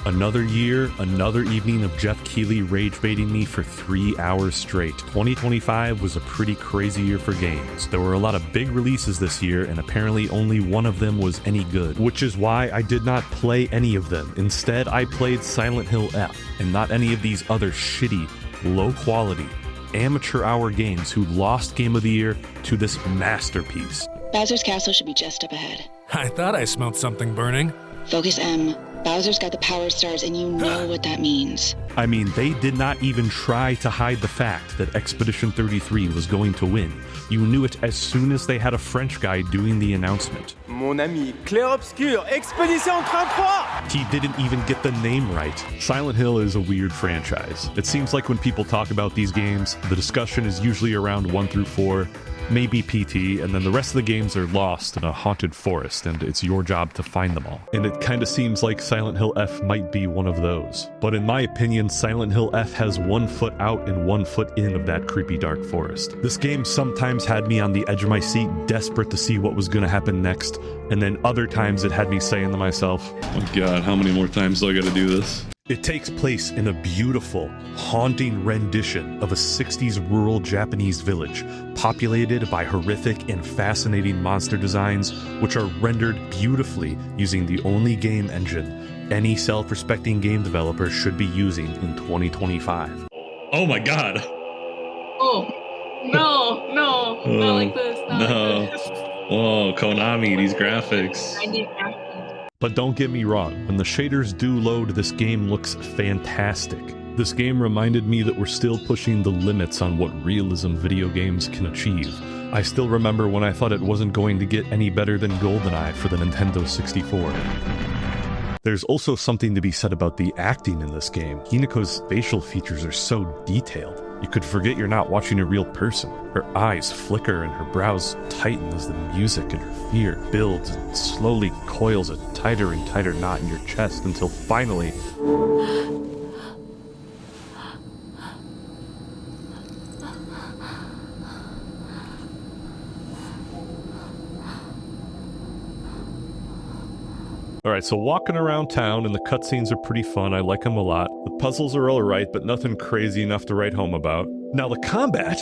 Another year, another evening of Jeff Keighley rage baiting me for 3 hours straight. 2025 was a pretty crazy year for games. There were a lot of big releases this year, and apparently only one of them was any good, which is why I did not play any of them. Instead, I played Silent Hill F, and not any of these other shitty, low-quality, amateur hour games who lost Game of the Year to this masterpiece. Bowser's Castle should be just up ahead. I thought I smelled something burning. Focus M. Bowser's got the power stars, and you know what that means. I mean, they did not even try to hide the fact that Expedition 33 was going to win. You knew it as soon as they had a French guy doing the announcement. Mon ami, clair-obscur, Expedition 33! He didn't even get the name right. Silent Hill is a weird franchise. It seems like when people talk about these games, the discussion is usually around 1 through 4, maybe PT, and then the rest of the games are lost in a haunted forest, and it's your job to find them all. And it kind of seems like Silent Hill F might be one of those. But in my opinion, Silent Hill F has 1 foot out and 1 foot in of that creepy dark forest. This game sometimes had me on the edge of my seat, desperate to see what was going to happen next, and then other times it had me saying to myself, "Oh my god, how many more times do I gotta do this?" It takes place in a beautiful, haunting rendition of a 60s rural Japanese village, populated by horrific and fascinating monster designs, which are rendered beautifully using the only game engine any self-respecting game developer should be using in 2025. Oh my god! Oh, no, not like this, not like this. Whoa, Konami, these graphics. I need graphics. But don't get me wrong, when the shaders do load, this game looks fantastic. This game reminded me that we're still pushing the limits on what realism video games can achieve. I still remember when I thought it wasn't going to get any better than GoldenEye for the Nintendo 64. There's also something to be said about the acting in this game. Hinako's facial features are so detailed. You could forget you're not watching a real person. Her eyes flicker and her brows tighten as the music and her fear builds and slowly coils a tighter and tighter knot in your chest until finally... Alright, so walking around town and the cutscenes are pretty fun. I like them a lot. The puzzles are alright, but nothing crazy enough to write home about. Now the combat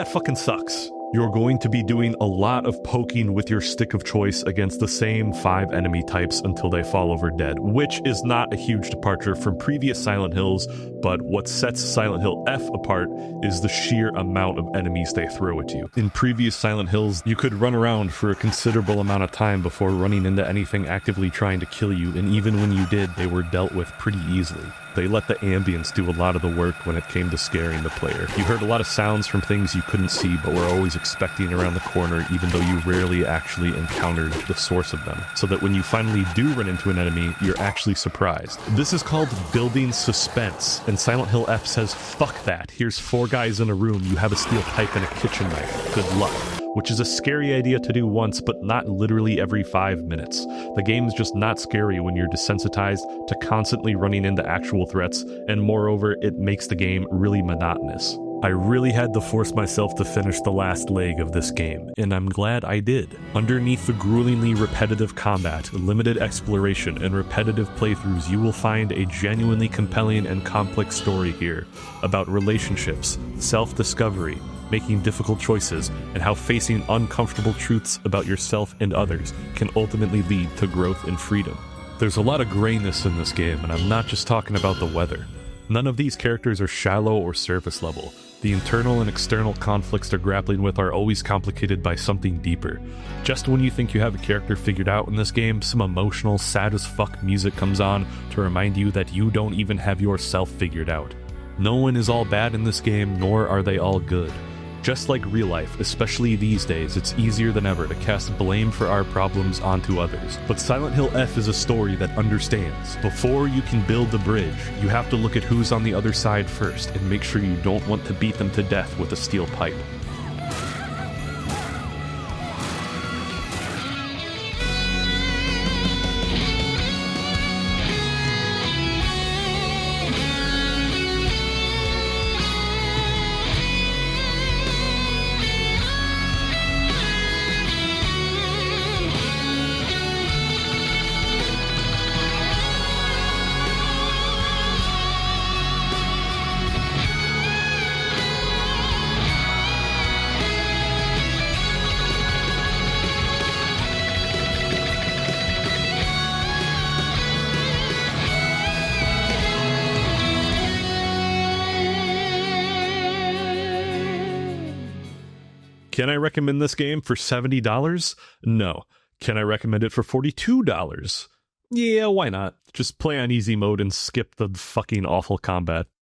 fucking sucks. You're going to be doing a lot of poking with your stick of choice against the same 5 enemy types until they fall over dead, which is not a huge departure from previous Silent Hills, but what sets Silent Hill F apart is the sheer amount of enemies they throw at you. In previous Silent Hills, you could run around for a considerable amount of time before running into anything actively trying to kill you, and even when you did, they were dealt with pretty easily. They let the ambience do a lot of the work when it came to scaring the player. You heard a lot of sounds from things you couldn't see but were always expecting around the corner, even though you rarely actually encountered the source of them, so that when you finally do run into an enemy, you're actually surprised. This is called building suspense, and Silent Hill F says, fuck that. Here's 4 guys in a room, you have a steel pipe and a kitchen knife. Good luck. Which is a scary idea to do once, but not literally every 5 minutes. The game's just not scary when you're desensitized to constantly running into actual threats, and moreover, it makes the game really monotonous. I really had to force myself to finish the last leg of this game, and I'm glad I did. Underneath the gruelingly repetitive combat, limited exploration, and repetitive playthroughs, you will find a genuinely compelling and complex story here about relationships, self-discovery, making difficult choices, and how facing uncomfortable truths about yourself and others can ultimately lead to growth and freedom. There's a lot of grayness in this game, and I'm not just talking about the weather. None of these characters are shallow or surface level. The internal and external conflicts they're grappling with are always complicated by something deeper. Just when you think you have a character figured out in this game, some emotional, sad as fuck music comes on to remind you that you don't even have yourself figured out. No one is all bad in this game, nor are they all good. Just like real life, especially these days, it's easier than ever to cast blame for our problems onto others. But Silent Hill F is a story that understands. Before you can build the bridge, you have to look at who's on the other side first and make sure you don't want to beat them to death with a steel pipe. Can I recommend this game for $70? No. Can I recommend it for $42? Yeah, why not? Just play on easy mode and skip the fucking awful combat.